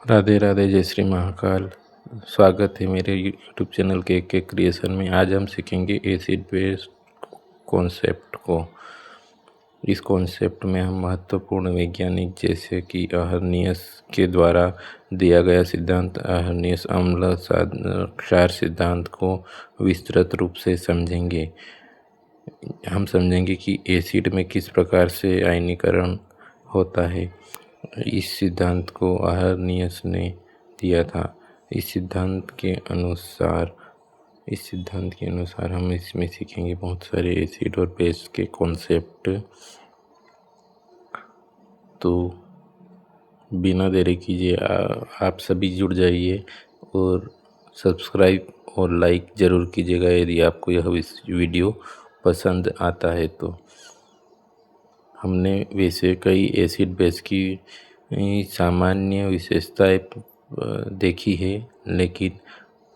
राधे राधे, जय श्री महाकाल। स्वागत है मेरे यूट्यूब चैनल के एक क्रिएशन में। आज हम सीखेंगे एसिड बेस कॉन्सेप्ट को। इस कॉन्सेप्ट में हम महत्वपूर्ण वैज्ञानिक जैसे कि अर्हनियस के द्वारा दिया गया सिद्धांत अर्हनियस अम्ल क्षार सिद्धांत को विस्तृत रूप से समझेंगे। हम समझेंगे कि एसिड में किस प्रकार से आयनीकरण होता है। इस सिद्धांत को अर्हनियस ने दिया था। इस सिद्धांत के अनुसार हम इसमें सीखेंगे बहुत सारे एसिड और बेस के कॉन्सेप्ट। तो बिना देरी कीजिए आप सभी जुड़ जाइए और सब्सक्राइब और लाइक ज़रूर कीजिएगा यदि आपको यह वीडियो पसंद आता है तो। हमने वैसे कई एसिड बेस की सामान्य विशेषताएं देखी है, लेकिन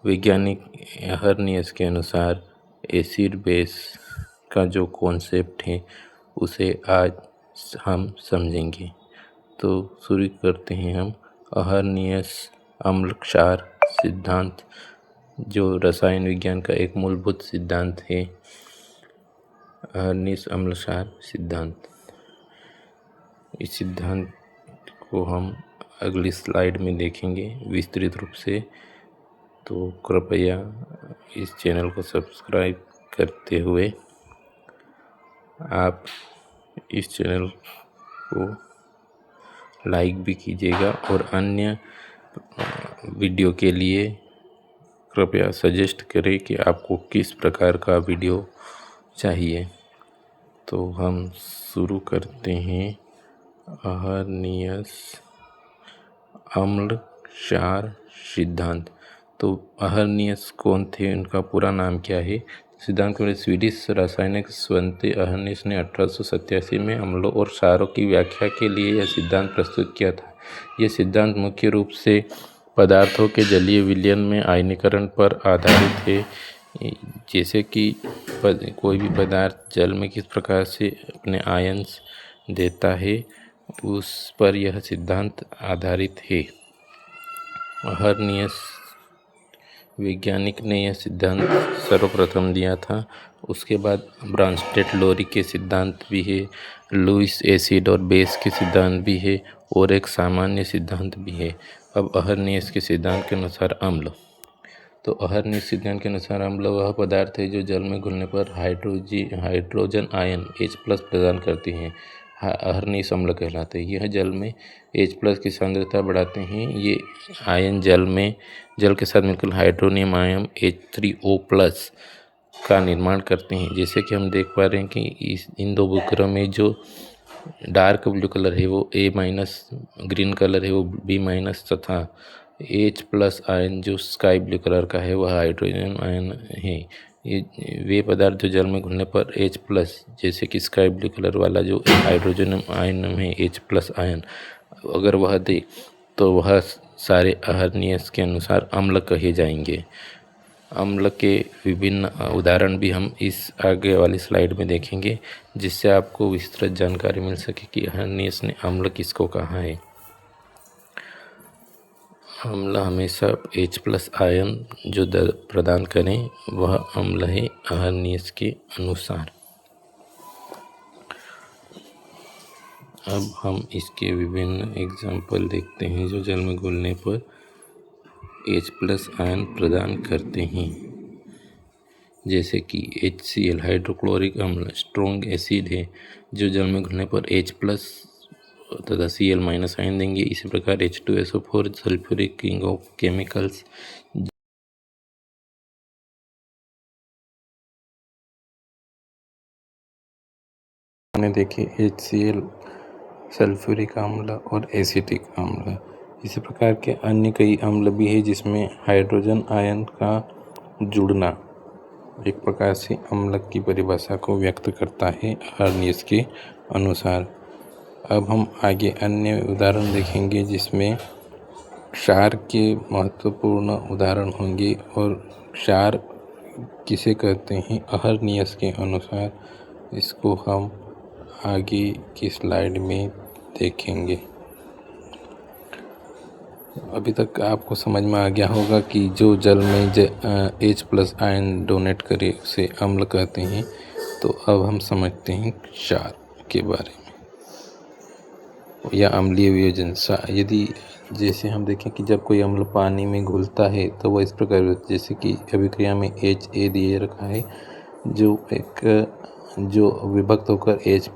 वैज्ञानिक अर्हनियस के अनुसार एसिड बेस का जो कॉन्सेप्ट है उसे आज हम समझेंगे। तो शुरू करते हैं हम। अर्हनियस अम्ल क्षार सिद्धांत जो रसायन विज्ञान का एक मूलभूत सिद्धांत है। अर्हनियस अम्ल क्षार सिद्धांत, इस सिद्धांत को हम अगली स्लाइड में देखेंगे विस्तृत रूप से। तो कृपया इस चैनल को सब्सक्राइब करते हुए आप इस चैनल को लाइक भी कीजिएगा और अन्य वीडियो के लिए कृपया सजेस्ट करें कि आपको किस प्रकार का वीडियो चाहिए। तो हम शुरू करते हैं। अर्हनियस अम्ल क्षार सिद्धांत। तो अर्हनियस कौन थे, उनका पूरा नाम क्या है? सिद्धांत के स्वीडिश रासायनिक स्वंते अर्हनियस ने 1887 में अम्लों और क्षारों की व्याख्या के लिए यह सिद्धांत प्रस्तुत किया था। यह सिद्धांत मुख्य रूप से पदार्थों के जलीय विलयन में आयनीकरण पर आधारित है। जैसे कि कोई भी पदार्थ जल में किस प्रकार से अपने आयन्स देता है, उस पर यह सिद्धांत आधारित है। अर्हनियस वैज्ञानिक ने यह सिद्धांत सर्वप्रथम दिया था। उसके बाद ब्रांस्टेड लोरी के सिद्धांत भी है, लुईस एसिड और बेस के सिद्धांत भी है और एक सामान्य सिद्धांत भी है। अब अर्हनियस के सिद्धांत के अनुसार अम्ल। तो अर्हनियस सिद्धांत के अनुसार अम्ल वह पदार्थ है जो जल में घुलने पर हाइड्रोजन आयन H+ प्रदान करते हैं। अर्हनियस अम्ल कहलाते हैं। यह जल में H+ की सांद्रता बढ़ाते हैं। ये आयन जल के साथ मिलकर हाइड्रोनियम आयन H3O+ का निर्माण करते हैं। जैसे कि हम देख पा रहे हैं कि इन दो बुकरों में जो डार्क ब्लू कलर है वो A-, ग्रीन कलर है वो B- तथा H+ आयन जो स्काई ब्लू कलर का है वह हाइड्रोजन आयन है। ये वे पदार्थ जो जल में घुलने पर H+, जैसे कि स्काई ब्लू कलर वाला जो हाइड्रोजन आयन है H+ आयन, अगर वह दे तो वह सारे अर्हनियस के अनुसार अम्ल कहे जाएंगे। अम्ल के विभिन्न उदाहरण भी हम इस आगे वाली स्लाइड में देखेंगे, जिससे आपको विस्तृत जानकारी मिल सके कि अर्हनियस ने अम्ल किसको कहा है। अम्ल हमेशा H+ आयन जो प्रदान करें वह अम्ल है अर्हनियस के अनुसार। अब हम इसके विभिन्न एग्जाम्पल देखते हैं जो जल में घुलने पर H+ आयन प्रदान करते हैं। जैसे कि HCl हाइड्रोक्लोरिक अम्ल स्ट्रॉन्ग एसिड है जो जल में घुलने पर H+ तथा Cl- आयन देंगे। इसी प्रकार H2SO4 sulphuric king of chemicals हमने देखे HCl सल्फ्यूरिक अम्ल और एसिटिक अम्ल। इसी प्रकार के अन्य कई अम्ल भी है जिसमें हाइड्रोजन आयन का जुड़ना एक प्रकार से अम्ल की परिभाषा को व्यक्त करता है अर्हनियस के अनुसार। अब हम आगे अन्य उदाहरण देखेंगे जिसमें क्षार के महत्वपूर्ण उदाहरण होंगे और क्षार किसे कहते हैं अर्हनियस के अनुसार, इसको हम आगे की स्लाइड में देखेंगे। अभी तक आपको समझ में आ गया होगा कि जो जल में H+ आयन डोनेट करे उसे अम्ल कहते हैं। तो अब हम समझते हैं क्षार के बारे में या अम्लीय वियोजन। यदि जैसे हम देखें कि जब कोई अम्ल पानी में घुलता है तो वह इस प्रकार होता है, जैसे कि अभिक्रिया में Ha दिए रखा है जो विभक्त होकर H+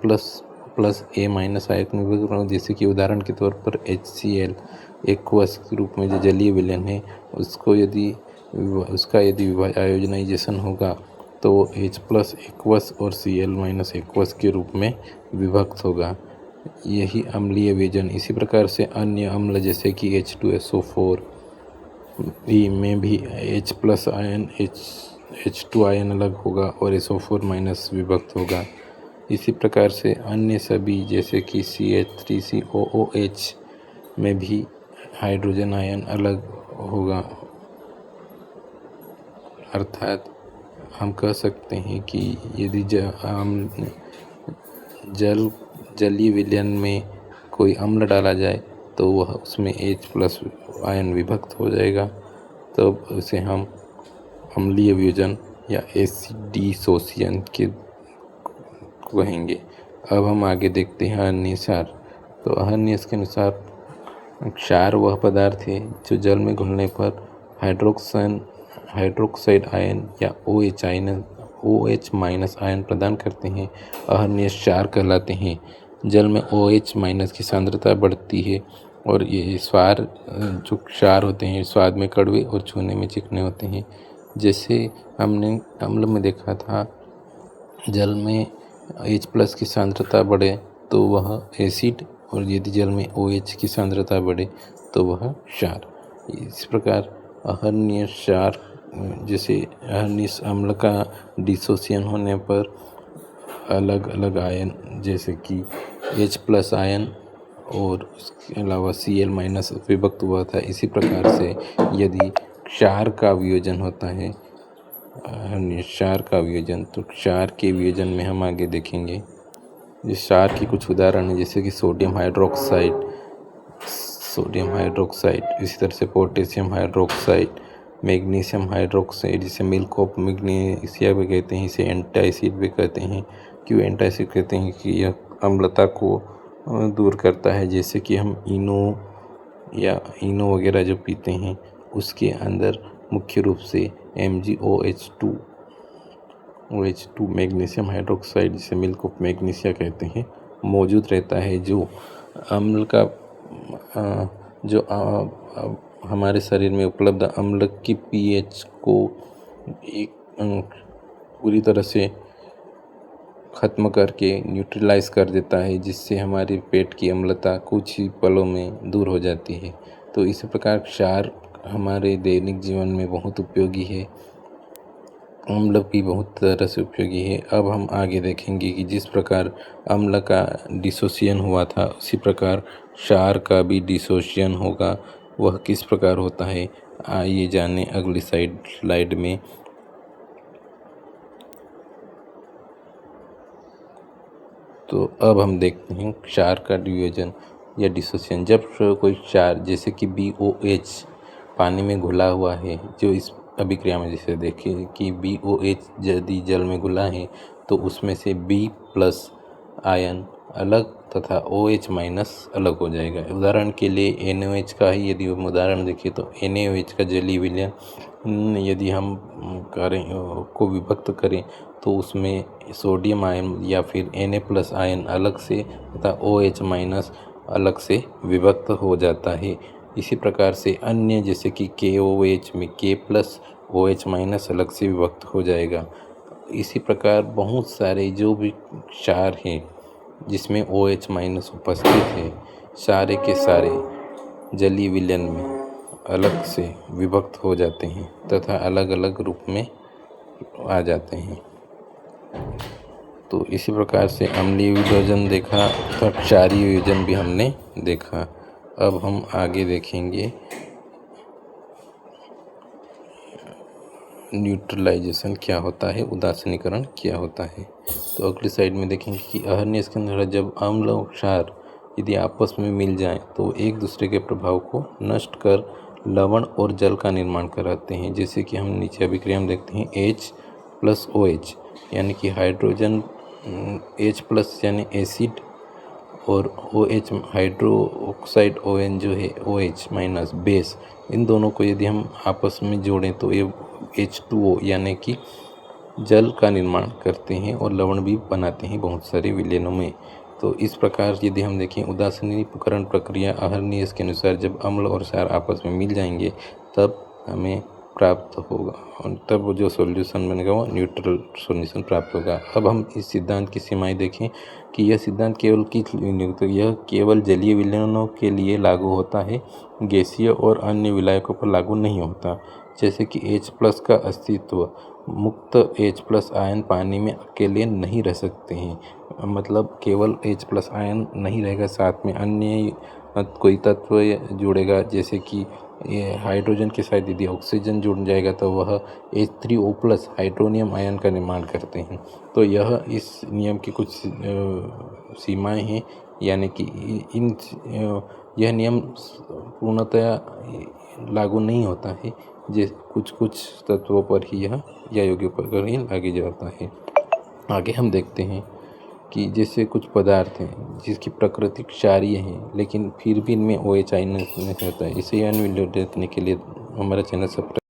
A- आयन में विभक्त होगा। जैसे कि उदाहरण के तौर पर HCl एक्वस के रूप में जो जलीय विलयन है उसका यदि आयोजनाइजेशन होगा तो वो H+ एक्वस और Cl- एक्वस के रूप में विभक्त होगा। यही अम्लीय वियोजन। इसी प्रकार से अन्य अम्ल जैसे कि H2SO4 में भी H+ आयन H2 आयन अलग होगा और SO4- विभक्त होगा। इसी प्रकार से अन्य सभी जैसे कि CH3COOH में भी हाइड्रोजन आयन अलग होगा। अर्थात हम कह सकते हैं कि यदि जलीय विलयन में कोई अम्ल डाला जाए तो वह उसमें H+ आयन विभक्त हो जाएगा, तब उसे हम अम्लीय वियोजन या एसिड डिसोसिएशन के कहेंगे। अब हम आगे देखते हैं अन्य तो अन्य के अनुसार क्षार वह पदार्थ है जो जल में घुलने पर हाइड्रोक्साइड आयन या OH आयन प्रदान करते हैं। अन्य क्षार कहलाते हैं। जल में OH- की सांद्रता बढ़ती है और ये जो क्षार होते हैं स्वाद में कड़वे और छूने में चिकने होते हैं। जैसे हमने अम्ल में देखा था, जल में H+ की सांद्रता बढ़े तो वह एसिड और यदि जल में OH की सांद्रता बढ़े तो वह क्षार। इस प्रकार अन्य क्षार जैसे अन्य अम्ल का डिसोसिएशन होने पर अलग अलग आयन जैसे कि H+ आयन और उसके अलावा Cl- विभक्त हुआ था। इसी प्रकार से यदि क्षार का वियोजन होता है क्षार का वियोजन, तो क्षार के वियोजन में हम आगे देखेंगे। जिस क्षार की कुछ उदाहरण है जैसे कि सोडियम हाइड्रोक्साइड, इसी तरह से पोटेशियम हाइड्रोक्साइड, मैग्नीशियम हाइड्रोक्साइड, जिसे मिल्क ऑफ मैग्नीशिया भी कहते हैं, इसे एंटासिड भी कहते हैं। क्यों एंटासिड कहते हैं कि यह अम्लता को दूर करता है। जैसे कि हम इनो वगैरह जो पीते हैं उसके अंदर मुख्य रूप से MgOH2 मैग्नीशियम हाइड्रोक्साइड, जिसे मिल्क ऑफ मैग्नीशिया कहते हैं, मौजूद रहता है, जो अम्ल का हमारे शरीर में उपलब्ध अम्ल की pH को पूरी तरह से ख़त्म करके न्यूट्रलाइज कर देता है, जिससे हमारे पेट की अम्लता कुछ ही पलों में दूर हो जाती है। तो इस प्रकार क्षार हमारे दैनिक जीवन में बहुत उपयोगी है, अम्ल भी बहुत तरह से उपयोगी है। अब हम आगे देखेंगे कि जिस प्रकार अम्ल का डिसोसिएशन हुआ था उसी प्रकार क्षार का भी डिसोसिएशन होगा। वह किस प्रकार होता है आइए जाने अगली स्लाइड में। तो अब हम देखते हैं क्षार का वियोजन या डिसोसिएशन। जब कोई क्षार जैसे कि BOH पानी में घुला हुआ है, जो इस अभिक्रिया में जैसे देखें कि BOH यदि जल में घुला है तो उसमें से B+ आयन अलग तथा OH- अलग हो जाएगा। उदाहरण के लिए NaOH का ही यदि हम उदाहरण देखें तो NaOH का जलीय विलयन यदि हम को विभक्त करें तो उसमें सोडियम आयन या फिर Na+ आयन अलग से तथा OH- अलग से विभक्त हो जाता है। इसी प्रकार से अन्य जैसे कि KOH में K+ OH- अलग से विभक्त हो जाएगा। इसी प्रकार बहुत सारे जो भी क्षार हैं जिसमें OH- उपस्थित है, सारे के सारे जलीय विलयन में अलग से विभक्त हो जाते हैं तथा अलग अलग रूप में आ जाते हैं। तो इसी प्रकार से अम्लीय वियोजन देखा तथा क्षारीय वियोजन भी हमने देखा। अब हम आगे देखेंगे न्यूट्रलाइजेशन क्या होता है, उदासीनीकरण क्या होता है। तो अगली साइड में देखेंगे कि अन्य इसके अंदर जब अम्ल और क्षार यदि आपस में मिल जाएं तो एक दूसरे के प्रभाव को नष्ट कर लवण और जल का निर्माण कराते हैं। जैसे कि हम नीचे अभिक्रिया में देखते हैं H+OH यानी कि हाइड्रोजन H+ यानी एसिड और OH हाइड्रो ऑक्साइड ON जो है OH- बेस, इन दोनों को यदि हम आपस में जोड़ें तो ये H2O यानी कि जल का निर्माण करते हैं और लवण भी बनाते हैं बहुत सारे विलयनों में। तो इस प्रकार यदि हम देखें उदासीनीकरण प्रक्रिया अहर्नियस के अनुसार जब अम्ल और क्षार आपस में मिल जाएंगे तब हमें प्राप्त होगा और तब वो जो सॉल्यूशन बनेगा वो न्यूट्रल सॉल्यूशन प्राप्त होगा। अब हम इस सिद्धांत की सीमाएं देखें कि यह सिद्धांत केवल किस लिए तो यह केवल जलीय विलयनों के लिए लागू होता है, गैसीय और अन्य विलायकों पर लागू नहीं होता। जैसे कि H+ का अस्तित्व, मुक्त H+ आयन पानी में अकेले नहीं रह सकते हैं, मतलब केवल H+ आयन नहीं रहेगा, साथ में अन्य कोई तत्व जुड़ेगा। जैसे कि ये हाइड्रोजन के साथ यदि ऑक्सीजन जुड़ जाएगा तो वह H3O+ हाइड्रोनियम आयन का निर्माण करते हैं। तो यह इस नियम की कुछ सीमाएं हैं, यानी कि यह नियम पूर्णतया लागू नहीं होता है, कुछ कुछ तत्वों पर ही यह या यौगिकों पर ही लागू जाता है। आगे हम देखते हैं कि जैसे कुछ पदार्थ हैं जिसकी प्रकृति क्षारीय है लेकिन फिर भी इनमें OH आयन नहीं होता है। इसे देखने के लिए हमारा चैनल सब्सक्राइब